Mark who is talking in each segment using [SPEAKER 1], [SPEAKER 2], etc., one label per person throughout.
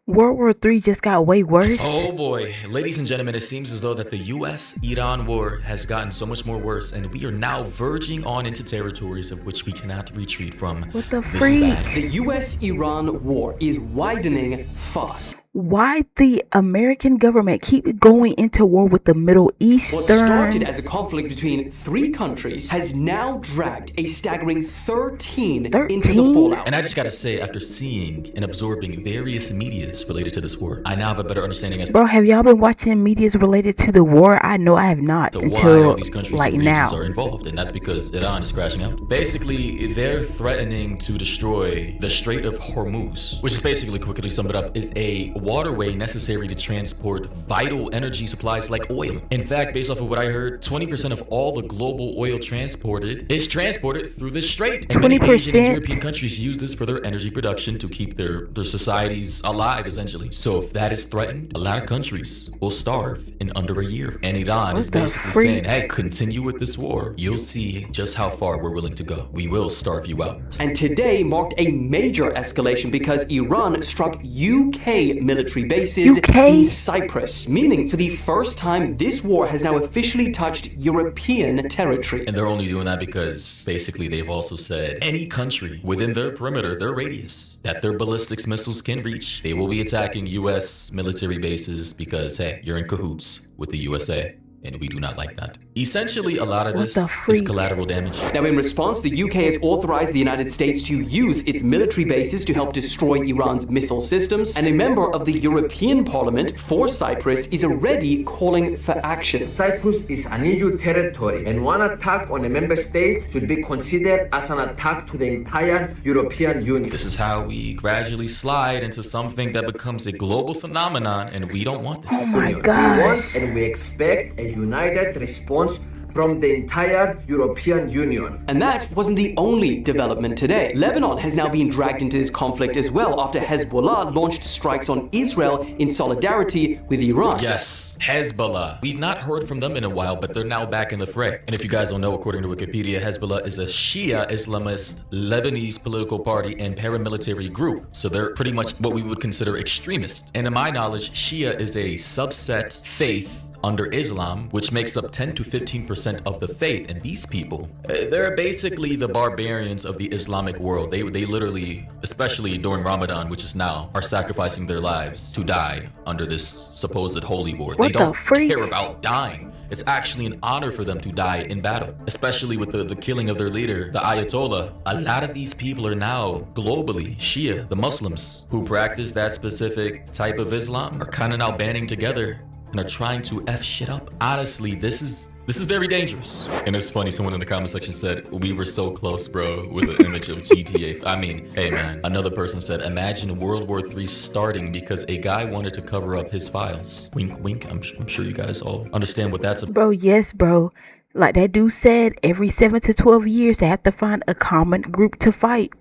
[SPEAKER 1] World War III just got way worse.
[SPEAKER 2] Oh boy, ladies and gentlemen, it seems as though that the US-Iran war has gotten so much more worse, and we are now verging on into territories of which we cannot retreat from.
[SPEAKER 1] What the
[SPEAKER 2] This is
[SPEAKER 1] freak?
[SPEAKER 2] bad.
[SPEAKER 3] The US-Iran war is widening fast.
[SPEAKER 1] Why the American government keep going into war with the Middle Eastern?
[SPEAKER 3] What started as a conflict between 3 countries has now dragged a staggering 13 into the fallout.
[SPEAKER 2] And I just gotta say, after seeing and absorbing various medias related to this war, I now have a better understanding as
[SPEAKER 1] Bro, have y'all been watching medias related to the war? I know I have not
[SPEAKER 2] to why
[SPEAKER 1] until
[SPEAKER 2] all these countries
[SPEAKER 1] like
[SPEAKER 2] and regions
[SPEAKER 1] now.
[SPEAKER 2] are involved, and that's because Iran is crashing out. Basically, they're threatening to destroy the Strait of Hormuz, which is basically, quickly summed it up, is a waterway necessary to transport vital energy supplies like oil. In fact, based off of what I heard, 20% of all the global oil transported is transported through this strait. And many Asian and European countries use this for their energy production to keep their societies alive, essentially. So if that is threatened, a lot of countries will starve in under a year. And Iran is basically saying, hey, continue with this war. You'll see just how far we're willing to go. We will starve you out.
[SPEAKER 3] And today marked a major escalation because Iran struck UK military bases in Cyprus, meaning for the first time this war has now officially touched European territory.
[SPEAKER 2] And they're only doing that because basically they've also said any country within their perimeter, their radius, that their ballistics missiles can reach, they will be attacking US military bases because, hey, you're in cahoots with the USA. And we do not like that. Essentially, a lot of this is collateral damage.
[SPEAKER 3] Now, in response, the UK has authorized the United States to use its military bases to help destroy Iran's missile systems, and a member of the European Parliament for Cyprus is already calling for action.
[SPEAKER 4] Cyprus is an EU territory, and one attack on a member state should be considered as an attack to the entire European Union.
[SPEAKER 2] This is how we gradually slide into something that becomes a global phenomenon, and we don't want this.
[SPEAKER 1] Oh my
[SPEAKER 4] We
[SPEAKER 1] gosh.
[SPEAKER 4] want and we expect a united response from the entire European Union.
[SPEAKER 3] And that wasn't the only development today. Lebanon has now been dragged into this conflict as well after Hezbollah launched strikes on Israel in solidarity with Iran.
[SPEAKER 2] Yes, Hezbollah. We've not heard from them in a while, but they're now back in the fray. And if you guys don't know, according to Wikipedia, Hezbollah is a Shia Islamist Lebanese political party and paramilitary group. So they're pretty much what we would consider extremist. And to my knowledge, Shia is a subset faith under Islam, which makes up 10 to 15% of the faith. And these people, they're basically the barbarians of the Islamic world. They literally, especially during Ramadan, which is now, are sacrificing their lives to die under this supposed holy war. They don't care about dying. It's actually an honor for them to die in battle, especially with the killing of their leader, the Ayatollah. A lot of these people are now globally Shia, the Muslims who practice that specific type of Islam, are kind of now banding together and are trying to F shit up. Honestly, this is very dangerous. And it's funny, someone in the comment section said, we were so close, bro, with an image of GTA. I mean, hey man, another person said, imagine World War III starting because a guy wanted to cover up his files. Wink, wink. I'm sure you guys all understand what that's about.
[SPEAKER 1] Bro, yes, bro. Like that dude said, every 7 to 12 years, they have to find a common group to fight.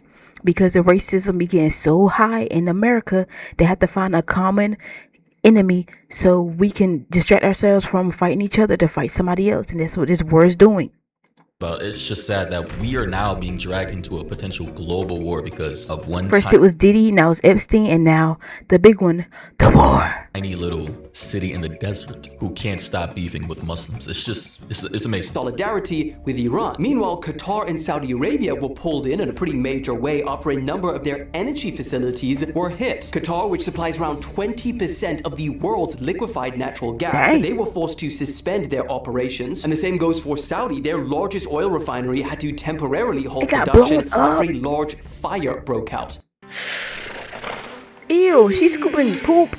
[SPEAKER 1] Because the racism began so high in America, they have to find a common enemy so we can distract ourselves from fighting each other to fight somebody else. And that's what this war is doing.
[SPEAKER 2] But it's just sad that we are now being dragged into a potential global war because of one
[SPEAKER 1] First it was Diddy, now it's Epstein, and now the big one, the war.
[SPEAKER 2] Tiny little city in the desert who can't stop beefing with Muslims. It's amazing.
[SPEAKER 3] Solidarity with Iran. Meanwhile, Qatar and Saudi Arabia were pulled in a pretty major way after a number of their energy facilities were hit. Qatar, which supplies around 20% of the world's liquefied natural gas, they were forced to suspend their operations. And the same goes for Saudi. Their largest oil refinery had to temporarily halt production after a large fire broke out.
[SPEAKER 1] Ew, she's scooping poop.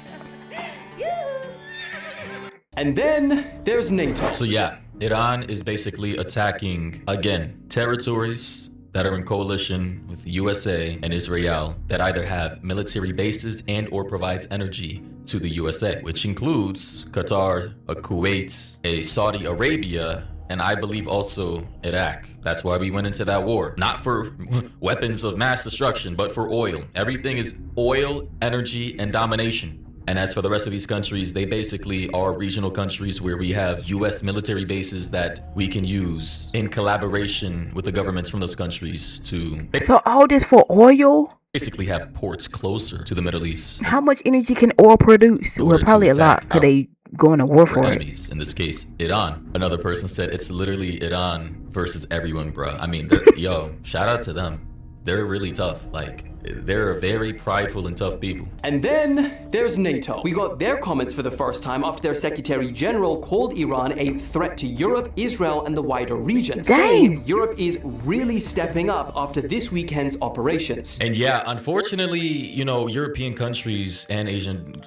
[SPEAKER 3] And then there's NATO.
[SPEAKER 2] So yeah, Iran is basically attacking, again, territories that are in coalition with the USA and Israel that either have military bases and or provides energy to the USA, which includes Qatar, Kuwait, Saudi Arabia, and I believe also Iraq. That's why we went into that war. Not for weapons of mass destruction, but for oil. Everything is oil, energy, and domination. And as for the rest of these countries, they basically are regional countries where we have US military bases that we can use in collaboration with the governments from those countries to...
[SPEAKER 1] So all this for oil?
[SPEAKER 2] basically have ports closer to the Middle East.
[SPEAKER 1] How much energy can oil produce? Well, probably a lot. Could they go into war for it?
[SPEAKER 2] Enemies, in this case, Iran. Another person said it's literally Iran versus everyone, bro. I mean, yo, shout out to them. They're really tough. Like, they're very prideful and tough people.
[SPEAKER 3] And then there's NATO. We got their comments for the first time after their Secretary General called Iran a threat to Europe, Israel, and the wider region, saying Europe is really stepping up after this weekend's operations.
[SPEAKER 2] And yeah, unfortunately, you know, European countries and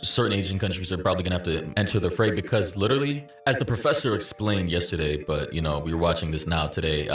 [SPEAKER 2] certain Asian countries are probably gonna have to enter the fray because literally, as the professor explained yesterday, but you know, we were watching this now today,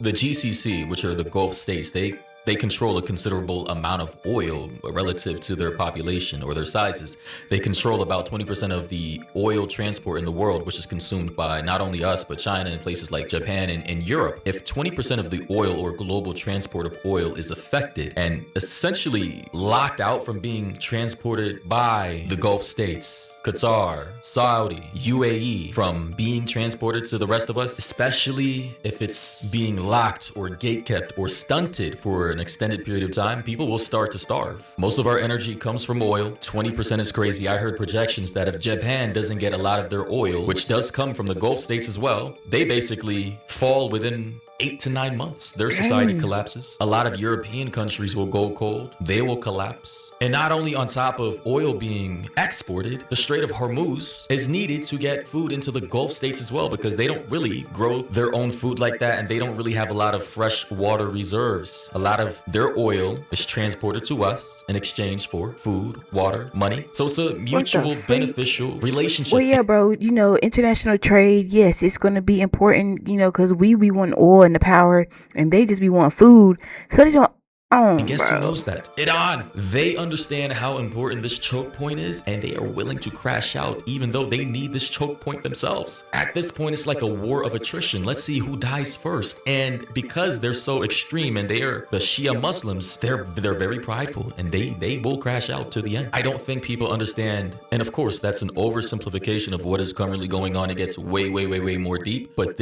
[SPEAKER 2] the GCC, which are the Gulf states, they control a considerable amount of oil relative to their population or their sizes. They control about 20% of the oil transport in the world, which is consumed by not only us, but China and places like Japan and Europe. If 20% of the oil or global transport of oil is affected and essentially locked out from being transported by the Gulf states, Qatar, Saudi, UAE, from being transported to the rest of us, especially if it's being locked or gatekept or stunted for an extended period of time, people will start to starve. Most of our energy comes from oil. 20% is crazy. I heard projections that if Japan doesn't get a lot of their oil, which does come from the Gulf states as well, they basically fall within 8 to 9 months. Their society collapses. A lot of European countries will go cold. They will collapse. And not only on top of oil being exported, the Strait of Hormuz is needed to get food into the Gulf states as well because they don't really grow their own food like that and they don't really have a lot of fresh water reserves. A lot of their oil is transported to us in exchange for food, water, money. So it's a mutual beneficial relationship.
[SPEAKER 1] Well, yeah, bro, you know, international trade, yes, it's going to be important, you know, because we want oil and the power and they just be wanting food, so they don't
[SPEAKER 2] and guess who knows that? Iran. They understand how important this choke point is and they are willing to crash out even though they need this choke point themselves. At this point, it's like a war of attrition. Let's see who dies first. And because they're so extreme and they are the Shia Muslims, they're very prideful and they will crash out to the end. I don't think people understand, and of course that's an oversimplification of what is currently going on. It gets way more deep, but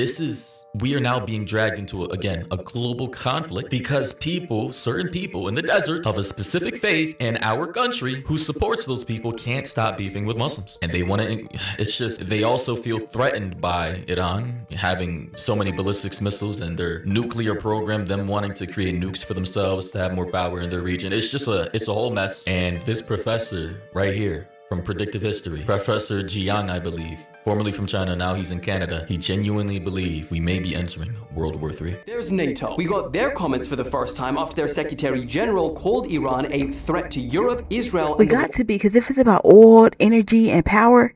[SPEAKER 2] we are now being dragged into again a global conflict because certain people in the desert of a specific faith in our country who supports those people can't stop beefing with Muslims. And they want to, it's just, they also feel threatened by Iran having so many ballistic missiles and their nuclear program, them wanting to create nukes for themselves to have more power in their region. It's just it's a whole mess. And this professor right here from Predictive History, Professor Jiang, I believe, formerly from China, now he's in Canada. He genuinely believes we may be entering World War III.
[SPEAKER 3] There's NATO. We got their comments for the first time after their Secretary General called Iran a threat to Europe, Israel,
[SPEAKER 1] we got to be, because if it's about oil, energy, and power,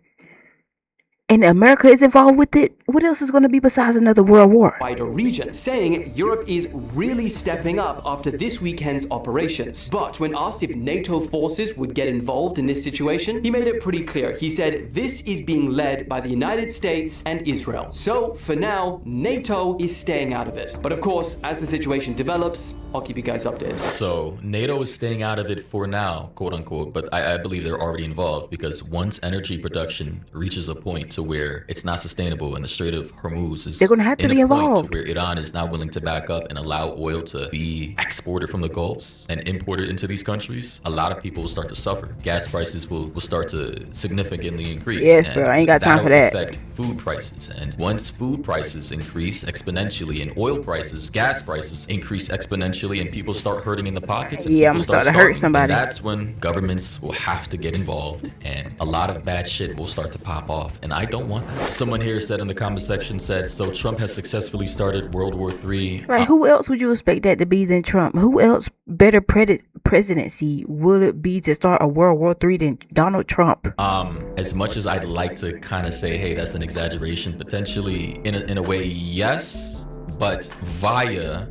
[SPEAKER 1] and America is involved with it, what else is going to be besides another world war?
[SPEAKER 3] Wider region, saying Europe is really stepping up after this weekend's operations. But when asked if NATO forces would get involved in this situation, he made it pretty clear. He said this is being led by the United States and Israel. So for now, NATO is staying out of it. But of course, as the situation develops, I'll keep you guys updated.
[SPEAKER 2] So NATO is staying out of it for now, quote unquote, but I believe they're already involved because once energy production reaches a point to where it's not sustainable and the Strait of Hormuz is
[SPEAKER 1] they're going to have to be involved,
[SPEAKER 2] to where Iran is now willing to back up and allow oil to be exported from the Gulfs and imported into these countries, a lot of people will start to suffer. Gas prices will start to significantly increase.
[SPEAKER 1] Yes, bro, I ain't got time for that.
[SPEAKER 2] Affect food prices, and once food prices increase exponentially and oil prices, gas prices increase exponentially, and people start hurting in the pockets. And
[SPEAKER 1] yeah, I'm starting to hurt somebody.
[SPEAKER 2] That's when governments will have to get involved, and a lot of bad shit will start to pop off. And I don't want that. Someone here said in the comment section said, so Trump has successfully started World War III.
[SPEAKER 1] Like, who else would you expect that to be than Trump? Who else better presidency would it be to start a World War III than Donald Trump?
[SPEAKER 2] As much as I'd like to kind of say, hey, that's an exaggeration, potentially in a way, yes, but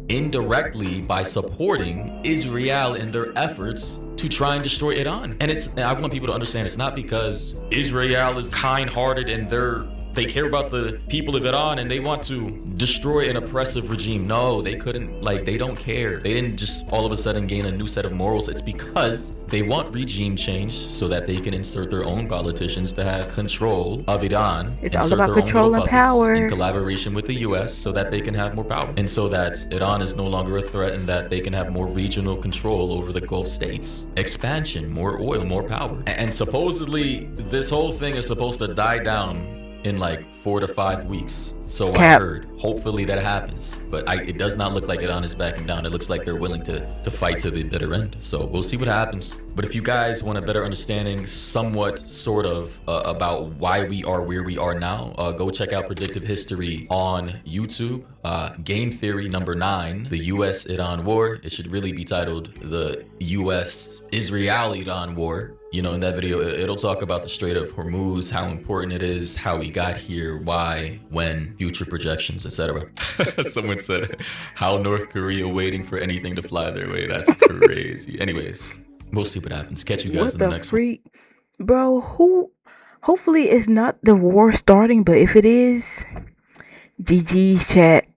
[SPEAKER 2] indirectly by supporting Israel in their efforts to try and destroy Iran. And I want people to understand, it's not because Israel is kind-hearted and they're they care about the people of Iran and they want to destroy an oppressive regime. No, they couldn't, like, they don't care. They didn't just all of a sudden gain a new set of morals. It's because they want regime change so that they can insert their own politicians to have control of Iran.
[SPEAKER 1] It's all about control and power.
[SPEAKER 2] In collaboration with the US so that they can have more power. And so that Iran is no longer a threat and that they can have more regional control over the Gulf states. Expansion, more oil, more power. And supposedly this whole thing is supposed to die down in like 4 to 5 weeks. So I heard. Hopefully that happens. But it does not look like Iran is backing down. It looks like they're willing to fight to the bitter end. So we'll see what happens. But if you guys want a better understanding, somewhat, sort of, about why we are where we are now, go check out Predictive History on YouTube. Game Theory number 9, the US-Iran War. It should really be titled the US-Israel-Iran War. You know, in that video, it'll talk about the Strait of Hormuz, how important it is, how we got here, why, when, future projections, etc. Someone said, how North Korea waiting for anything to fly their way. That's crazy. Anyways, we'll see what happens. Catch you guys in the next one.
[SPEAKER 1] Bro, hopefully it's not the war starting, but if it is, GG's chat.